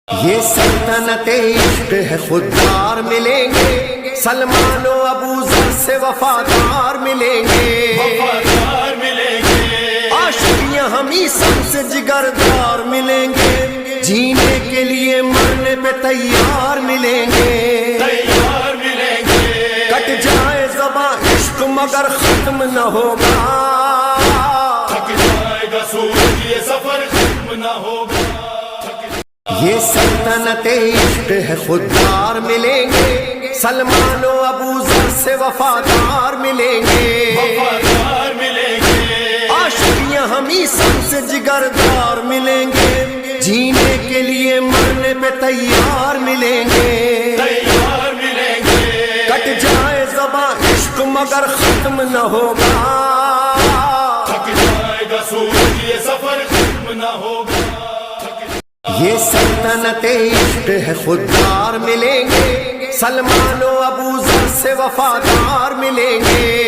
یہ سلطنت عشق ہے خوددار ملیں گے، سلمان و ابو ذر سے وفادار ملیں گے، عاشقیاں ہمیں سب سے جگردار ملیں گے، جینے کے لیے مرنے پہ تیار ملیں گے، کٹ جائے زباں عشق مگر ختم نہ ہوگا، تھک جائے گا سورج یہ سفر ختم نہ ہوگا۔ یہ سلطنت عشق ہے خوددار ملیں گے، سلمان و ابو ذر سے وفادار ملیں گے، عاشقیاں ہمیں سب سے جگردار ملیں گے، جینے کے لیے مرنے پہ تیار ملیں گے، کٹ جائے زباں عشق مگر ختم نہ ہوگا، تھک جائے گا سورج یہ سفر ختم نہ ہوگا۔ یہ سلطنت عشق ہے خوددار ملیں گے، سلمان و ابو ذر سے وفادار ملیں گے،